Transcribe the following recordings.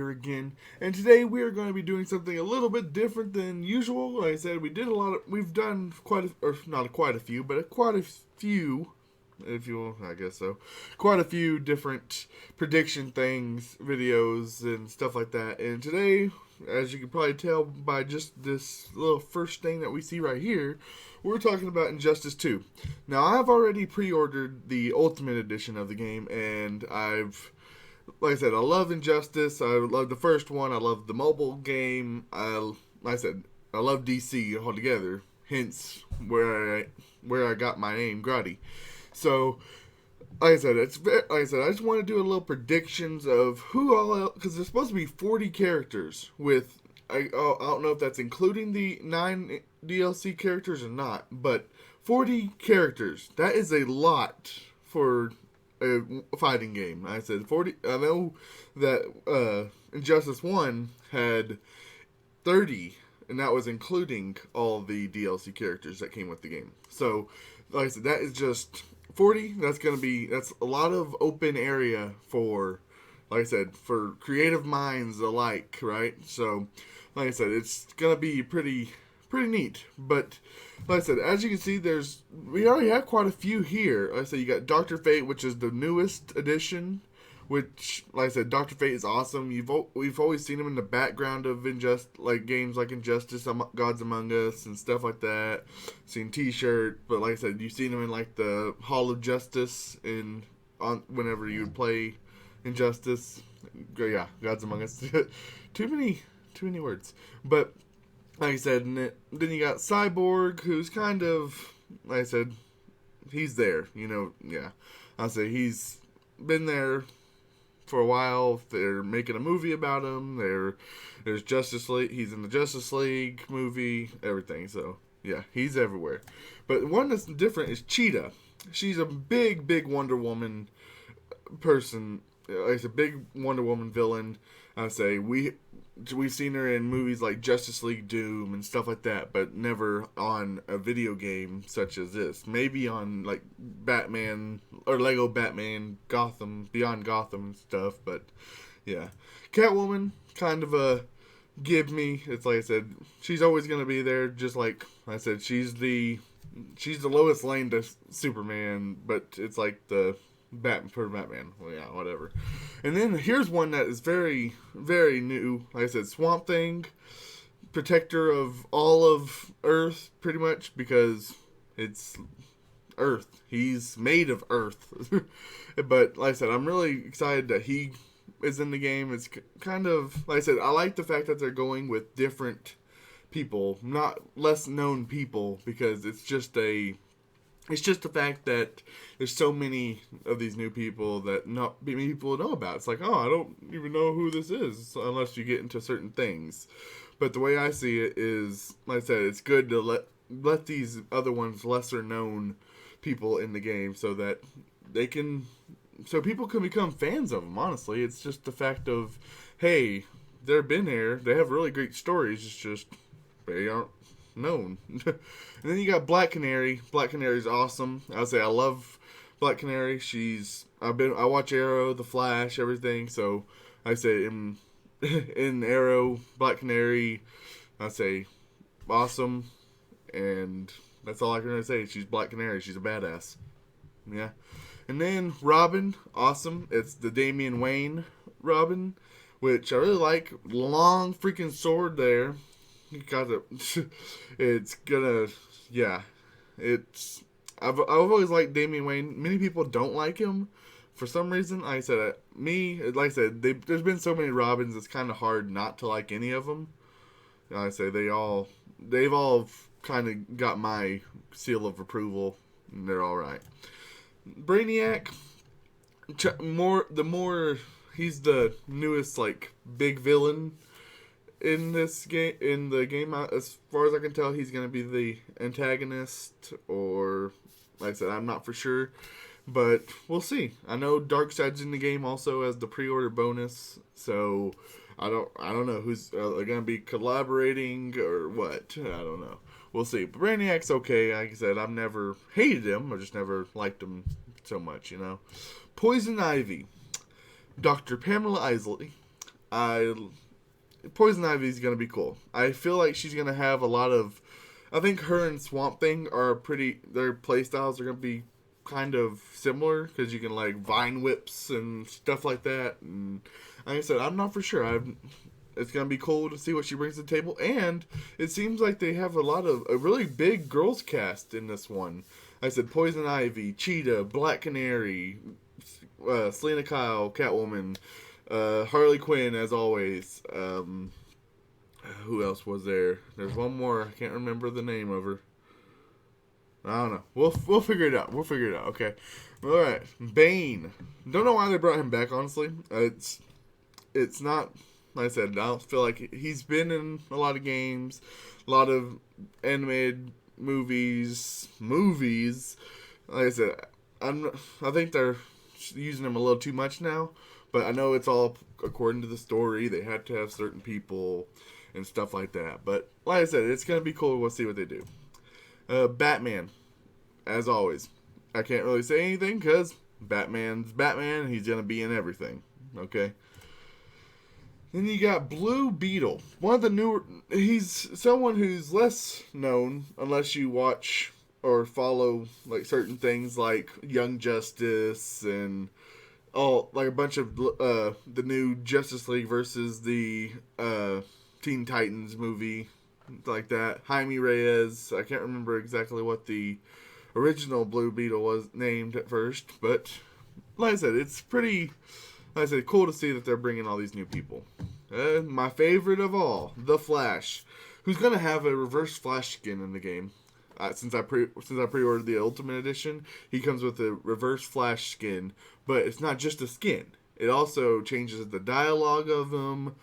Here again, and today we are going to be doing something a little bit different than usual. Like I said, we've done or not quite a few, but quite a few, if you will, I guess so, quite a few different prediction things, videos, and stuff like that. And today, as you can probably tell by just this little first thing that we see right here, we're talking about Injustice 2. Now, I've already pre-ordered the Ultimate Edition of the game, and like I said, I love Injustice. I love the first one. I love the mobile game. Like I said, I love DC altogether. Hence, where I got my name, Grotty. So, like I said, I just want to do a little predictions of who all, because there's supposed to be 40 characters with. I don't know if that's including the 9 DLC characters or not, but 40 characters. That is a lot for a fighting game. I said 40. I know that Injustice 1 had 30, and that was including all the DLC characters that came with the game. So, like I said, that is just 40. That's a lot of open area for, like I said, for creative minds alike, right? So, like I said, it's gonna be pretty neat. But like I said, as you can see, we already have quite a few here. Like I said, you got Doctor Fate, which is the newest edition. Which, like I said, Doctor Fate is awesome. We've always seen him in the background of games like Injustice, Gods Among Us, and stuff like that. Seen T-shirt, but like I said, you've seen him in like the Hall of Justice whenever you would play Injustice. Yeah, Gods Among Us. too many words, but. Like I said, and then you got Cyborg, who's kind of, like I said, he's there, yeah. I'll say he's been there for a while. They're making a movie about him. There's Justice League. He's in the Justice League movie, everything. So, yeah, he's everywhere. But one that's different is Cheetah. She's a big Wonder Woman person. It's a big Wonder Woman villain. I say we've seen her in movies like Justice League Doom and stuff like that, but never on a video game such as this. Maybe on like Batman or Lego Batman, Beyond Gotham and stuff, but yeah. Catwoman, kind of a give me. It's like I said, she's always going to be there, just like I said, she's the Lois Lane to Superman, but it's like the Batman. Well, yeah, whatever. And then here's one that is very, very new. Like I said, Swamp Thing, protector of all of Earth, pretty much, because it's Earth. He's made of Earth. But like I said, I'm really excited that he is in the game. It's kind of, like I said, I like the fact that they're going with different people, not less known people, because it's just the fact that there's so many of these new people that not many people know about. It's like, oh, I don't even know who this is unless you get into certain things. But the way I see it is, like I said, it's good to let these other ones, lesser known people in the game, so that people can become fans of them. Honestly, it's just the fact of, hey, they've been here. They have really great stories. It's just they aren't known. And then you got Black Canary. Black Canary's awesome. I would say I love Black Canary. I watch Arrow, The Flash, everything. So I say in Arrow, Black Canary, I say awesome, and that's all I can really say. She's Black Canary. She's a badass. Yeah. And then Robin, awesome. It's the Damian Wayne Robin, which I really like. Long freaking sword there. It's gonna, yeah. I've always liked Damian Wayne. Many people don't like him for some reason. Like I said, there's been so many Robins. It's kind of hard not to like any of them. Like I say they've all kind of got my seal of approval, and they're all right. Brainiac, he's the newest like big villain in this game. In the game, as far as I can tell, he's gonna be the antagonist, or like I said, I'm not for sure, but we'll see. I know Darkseid's in the game also as the pre-order bonus, so I don't know who's gonna be collaborating or what. I don't know. We'll see. But Brainiac's okay. Like I said, I've never hated him. I just never liked him so much, Poison Ivy, Dr. Pamela Isley, I Poison Ivy is gonna be cool. I feel like she's gonna have a lot of. I think her and Swamp Thing are pretty. Their playstyles are gonna be kind of similar because you can like vine whips and stuff like that. And like I said, I'm not for sure. It's gonna be cool to see what she brings to the table, and it seems like they have a really big girls cast in this one. Like I said Poison Ivy, Cheetah, Black Canary, Selena Kyle, Catwoman, Harley Quinn as always. Who else was there? There's one more. I can't remember the name of her. I don't know. We'll figure it out. We'll figure it out. Okay. All right. Bane. Don't know why they brought him back. Honestly, it's not. Like I said, I don't feel like he's been in a lot of games, a lot of animated movies. Like I said, I think they're using him a little too much now. But I know it's all according to the story. They had to have certain people and stuff like that. But like I said, it's gonna be cool. We'll see what they do. Batman, as always. I can't really say anything because Batman's Batman. He's gonna be in everything. Okay. Then you got Blue Beetle. One of the newer. He's someone who's less known unless you watch or follow like certain things like Young Justice and like a bunch of the new Justice League versus the Teen Titans movie, like that. Jaime Reyes. I can't remember exactly what the original Blue Beetle was named at first, but like I said, it's pretty. Like I said, cool to see that they're bringing all these new people. My favorite of all, the Flash, who's gonna have a reverse Flash skin in the game. Since I pre-ordered the Ultimate Edition, he comes with a reverse Flash skin, but it's not just a skin. It also changes the dialogue of them.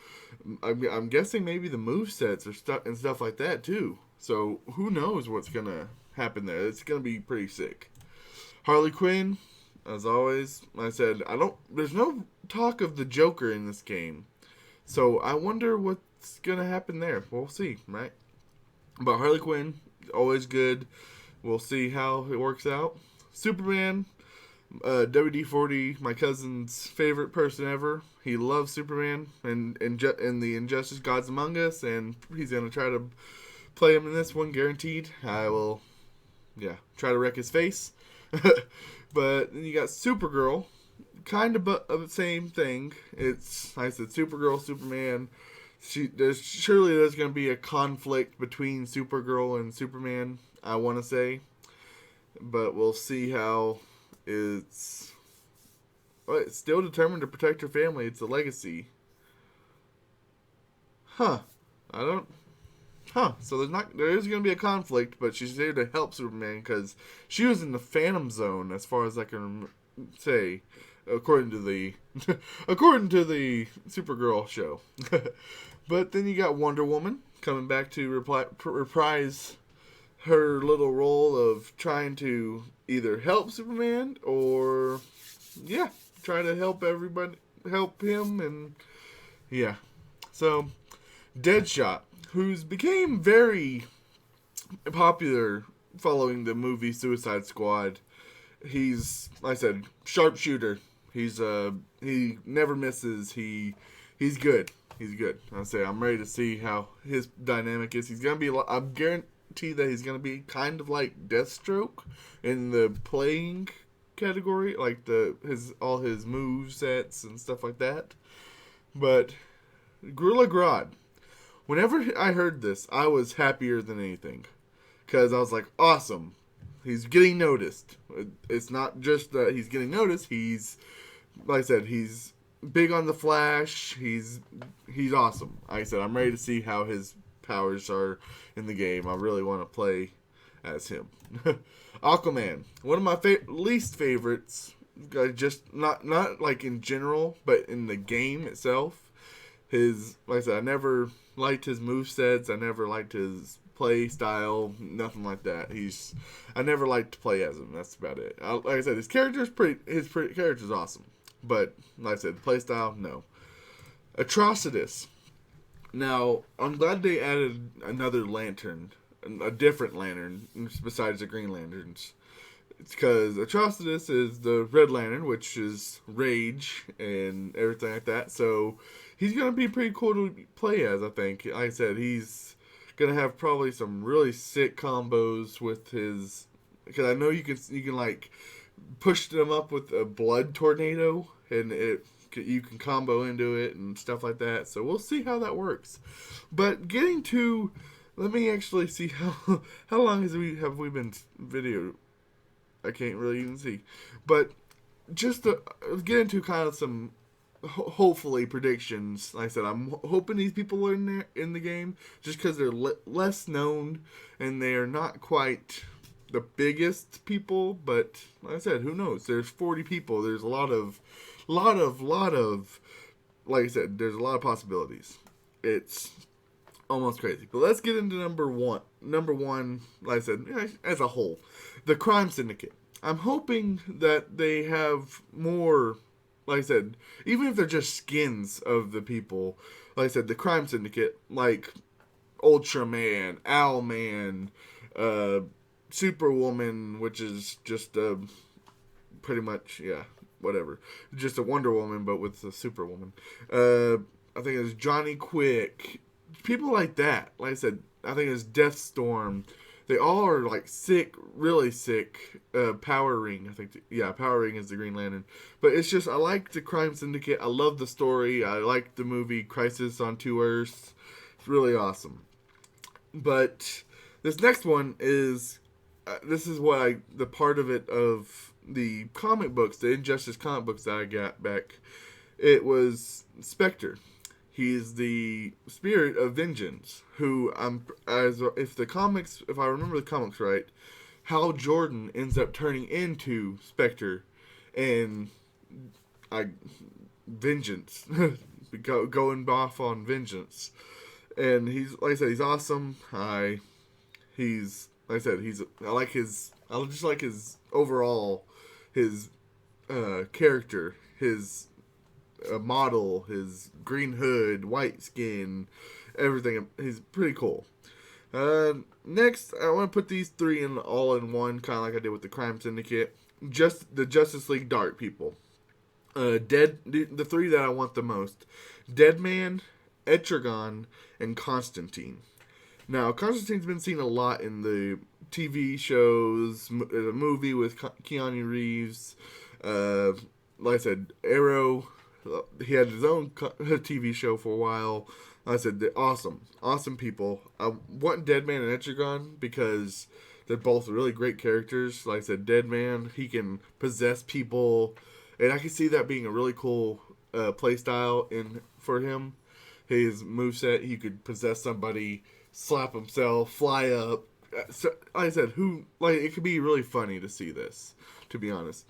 I'm guessing maybe the movesets and stuff like that too. So who knows what's gonna happen there? It's gonna be pretty sick. Harley Quinn, as always, like I said, there's no talk of the Joker in this game. So I wonder what's going to happen there. We'll see, right? But Harley Quinn, always good. We'll see how it works out. Superman, WD-40, my cousin's favorite person ever. He loves Superman and the Injustice Gods Among Us, and he's going to try to play him in this one, guaranteed. I will, try to wreck his face. But then you got Supergirl, kind of the same thing. It's, like I said, Supergirl, Superman. Surely there's going to be a conflict between Supergirl and Superman, I want to say. But we'll see how it's still determined to protect her family. It's a legacy. So there is going to be a conflict, but she's there to help Superman because she was in the Phantom Zone, as far as I can say, according to the Supergirl show. But then you got Wonder Woman coming back to reprise her little role of trying to either help Superman or try to help him, and so Deadshot, who's became very popular following the movie Suicide Squad. He's, like I said, sharpshooter. He never misses. He's good. He's good. I'm ready to see how his dynamic is. He's gonna be. I guarantee that he's gonna be kind of like Deathstroke in the playing category, like all his move sets and stuff like that. But Gorilla Grodd. Whenever I heard this, I was happier than anything. Because I was like, awesome. He's getting noticed. It's not just that he's getting noticed. He's, like I said, he's big on the Flash. He's awesome. Like I said, I'm ready to see how his powers are in the game. I really want to play as him. Aquaman. One of my least favorites. Just not like in general, but in the game itself. Like I said, I never liked his movesets. I never liked his play style. Nothing like that. I never liked to play as him. That's about it. Like I said, his character's character's awesome. But like I said, the play style, no. Atrocitus. Now, I'm glad they added another lantern, a different lantern besides the Green Lanterns. It's because Atrocitus is the Red Lantern, which is rage and everything like that. So he's gonna be pretty cool to play as. I think, like I said, he's gonna have probably some really sick combos with his. Because I know you can like push them up with a blood tornado, and you can combo into it and stuff like that. So we'll see how that works. But getting to, let me actually see how long have we been video. I can't really even see, but just to get into kind of some hopefully predictions. Like I said, I'm hoping these people are in the game just because they're less known and they are not quite the biggest people. But like I said, who knows? There's 40 people. There's a lot of, like I said, there's a lot of possibilities. It's almost crazy. But let's get into number one. Number one, like I said, as a whole, the Crime Syndicate. I'm hoping that they have more, like I said, even if they're just skins of the people, like I said, the Crime Syndicate, like Ultraman, Owlman, Superwoman, which is just pretty much, yeah, whatever. Just a Wonder Woman, but with a Superwoman. I think it's Johnny Quick. People like that. Like I said, I think it's Deathstorm. They all are like sick, really sick. Power Ring, I think. Power Ring is the Green Lantern. But it's just, I like the Crime Syndicate. I love the story. I like the movie Crisis on Two Earths. It's really awesome. But this next one is, this is what the part of it of the comic books, the Injustice comic books that I got back. It was Spectre. He's the spirit of vengeance, who if I remember the comics right, Hal Jordan ends up turning into Spectre, and vengeance, going off on vengeance, and he's, like I said, he's awesome. I just like his overall, his character, his model, his green hood, white skin, everything. He's pretty cool. Next, I want to put these three all in one, kind of like I did with the Crime Syndicate. Just the Justice League Dark people. The three that I want the most: Deadman, Etrigan, and Constantine. Now, Constantine's been seen a lot in the TV shows, the movie with Keanu Reeves. Like I said, Arrow. He had his own TV show for a while. Like I said, they're awesome people. I want Deadman and Etrigan because they're both really great characters. Like I said, Deadman, he can possess people, and I can see that being a really cool play style for him. His moveset, he could possess somebody, slap himself, fly up. So, like I said, it could be really funny to see this, to be honest.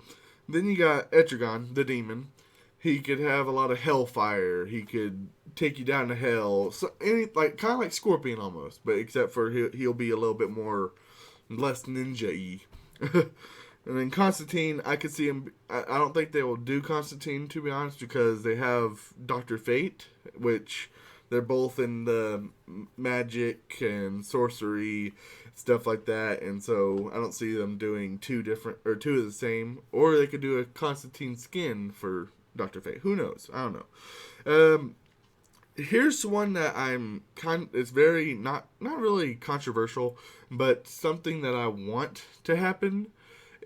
Then you got Etrigan, the demon. He could have a lot of hellfire. He could take you down to hell. So, kind of like Scorpion almost, but except for he'll be a little bit less ninja-y. And then Constantine, I could see him. I don't think they will do Constantine, to be honest, because they have Dr. Fate, which they're both in the magic and sorcery, stuff like that, and so I don't see them doing two of the same. Or they could do a Constantine skin for Dr. Fate. Who knows? I don't know. Here's one that it's very not really controversial, but something that I want to happen.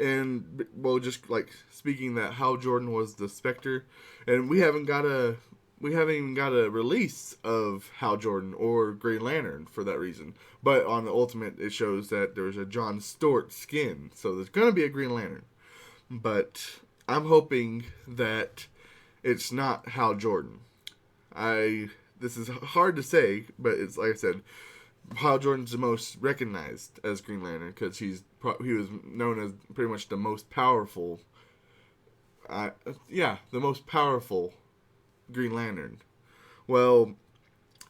And just like speaking that Hal Jordan was the Spectre, and we haven't even got a release of Hal Jordan or Green Lantern for that reason. But on the Ultimate, it shows that there's a John Stewart skin, so there's gonna be a Green Lantern. But I'm hoping that it's not Hal Jordan. This is hard to say, but it's like I said, Hal Jordan's the most recognized as Green Lantern because he was known as pretty much the most powerful. The most powerful Green Lantern. Well,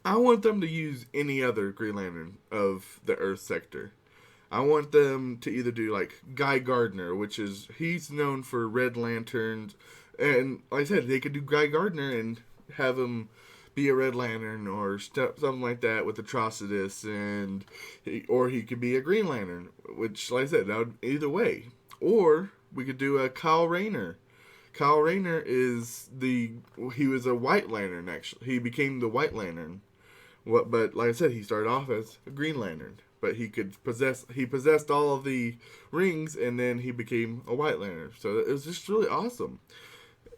I want them to use any other Green Lantern of the Earth sector. I want them to either do like Guy Gardner, he's known for Red Lanterns, and like I said, they could do Guy Gardner and have him be a Red Lantern or something like that with Atrocitus, or he could be a Green Lantern, which, like I said, that would either way. Or we could do a Kyle Rayner Kyle Rayner he was a White Lantern, actually. He became the White Lantern. But like I said, he started off as a Green Lantern. But he possessed all of the rings, and then he became a White Lantern. So it was just really awesome.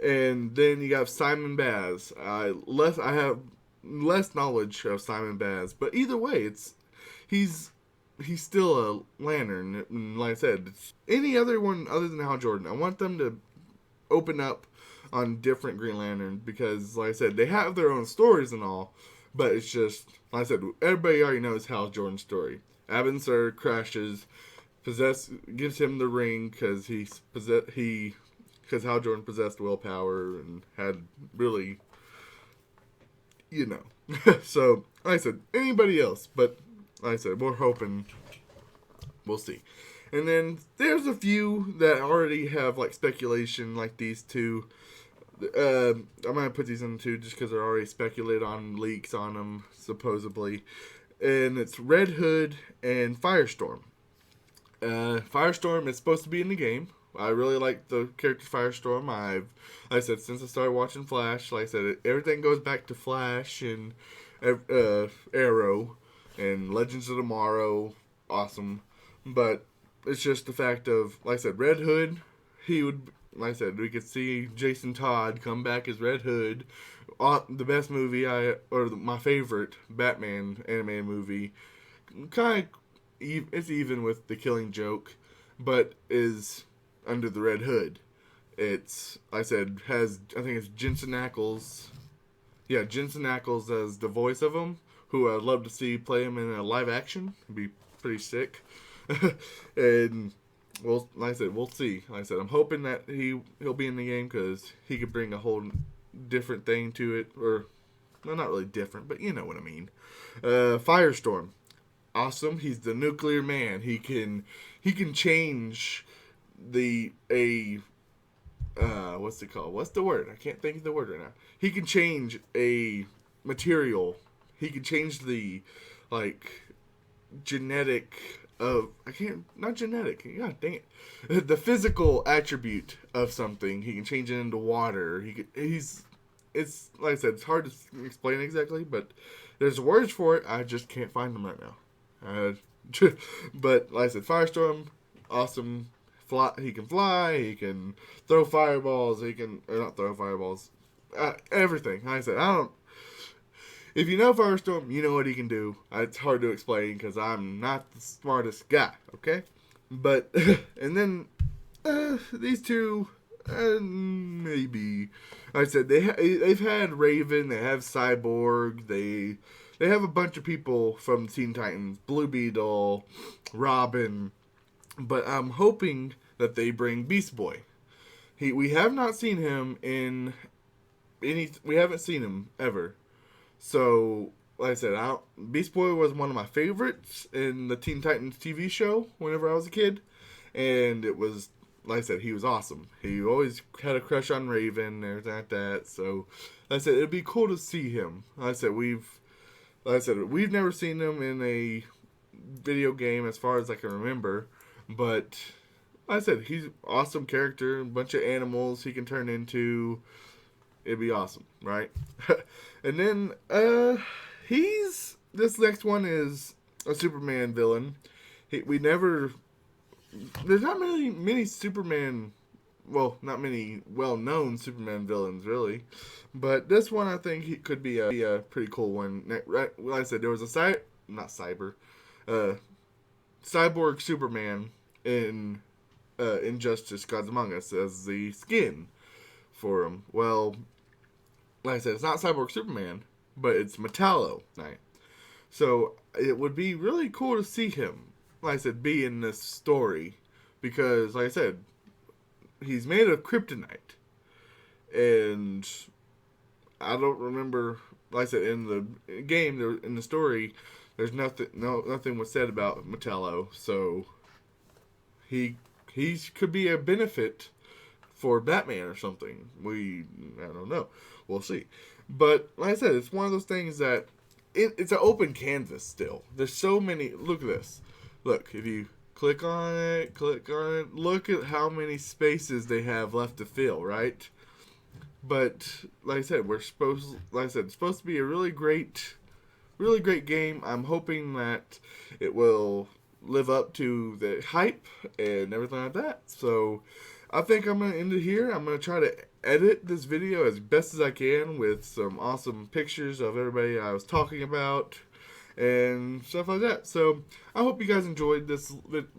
And then you got Simon Baz. I have less knowledge of Simon Baz, but either way, he's still a Lantern. And like I said, any other one other than Hal Jordan, I want them to open up on different Green Lantern, because like I said, they have their own stories and all, but it's just, like I said, everybody already knows Hal Jordan's story. Abin Sur crashes, gives him the ring because because Hal Jordan possessed willpower and had really, so like I said, anybody else, but like I said, we're hoping, we'll see. And then there's a few that already have like speculation, like these two. I'm gonna put these in two just because they're already speculated on, leaks on them supposedly. And it's Red Hood and Firestorm. Firestorm is supposed to be in the game. I really like the character Firestorm. Like I said, since I started watching Flash, like I said, everything goes back to Flash and Arrow and Legends of Tomorrow. Awesome. But it's just the fact of, like I said, Red Hood, like I said, we could see Jason Todd come back as Red Hood. The best movie my favorite Batman animated movie. Kind of, it's even with The Killing Joke, but is under the Red Hood. It's, like I said, I think it's Jensen Ackles. Yeah, Jensen Ackles as the voice of him, who I'd love to see play him in a live action. It'd be pretty sick. And well, like I said, we'll see. Like I said, I'm hoping that he'll be in the game because he could bring a whole different thing to it, or well, not really different, but you know what I mean. Firestorm, awesome. He's the nuclear man. He can change what's it called? What's the word? I can't think of the word right now. He can change a material. He can change the genetic of not genetic. God dang it. The physical attribute of something. He can change it into water. It's like I said, it's hard to explain exactly, but there's words for it. I just can't find them right now. But like I said, Firestorm, awesome. He can fly. He can throw fireballs. Not throw fireballs. Everything. Like I said, if you know Firestorm, you know what he can do. It's hard to explain because I'm not the smartest guy, okay? But, and then, these two, maybe. Like I said, they've had Raven, they have Cyborg, they have a bunch of people from Teen Titans, Blue Beetle, Robin, but I'm hoping that they bring Beast Boy. We have not seen him we haven't seen him ever. So, like I said, Beast Boy was one of my favorites in the Teen Titans TV show whenever I was a kid. And it was, like I said, he was awesome. He always had a crush on Raven and everything like that. So, like I said, it'd be cool to see him. Like I said, we've never seen him in a video game as far as I can remember. But, like I said, he's an awesome character. A bunch of animals he can turn into. It'd be awesome, right? And then, this next one is a Superman villain. There's not many Superman, well, not many well-known Superman villains, really. But this one, I think, he could be a pretty cool one. Right, like I said, there was Cyborg Superman in Injustice Gods Among Us as the skin for him. Well, like I said, it's not Cyborg Superman, but it's Metallo, right? So it would be really cool to see him, like I said, be in this story, because, like I said, he's made of kryptonite, and I don't remember. Like I said, in the game, in the story, there's nothing was said about Metallo, so he could be a benefit for Batman or something. I don't know. We'll see. But like I said, it's one of those things that it's an open canvas still. There's so many. Look at this. Look, if you Click on it, look at how many spaces they have left to fill, right? But like I said, it's supposed to be a really great game. I'm hoping that it will live up to the hype and everything like that. So I think I'm going to end it here. I'm going to try to edit this video as best as I can with some awesome pictures of everybody I was talking about and stuff like that. So I hope you guys enjoyed this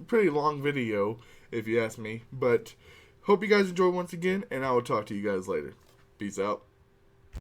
pretty long video, if you ask me. But hope you guys enjoyed once again, and I will talk to you guys later. Peace out.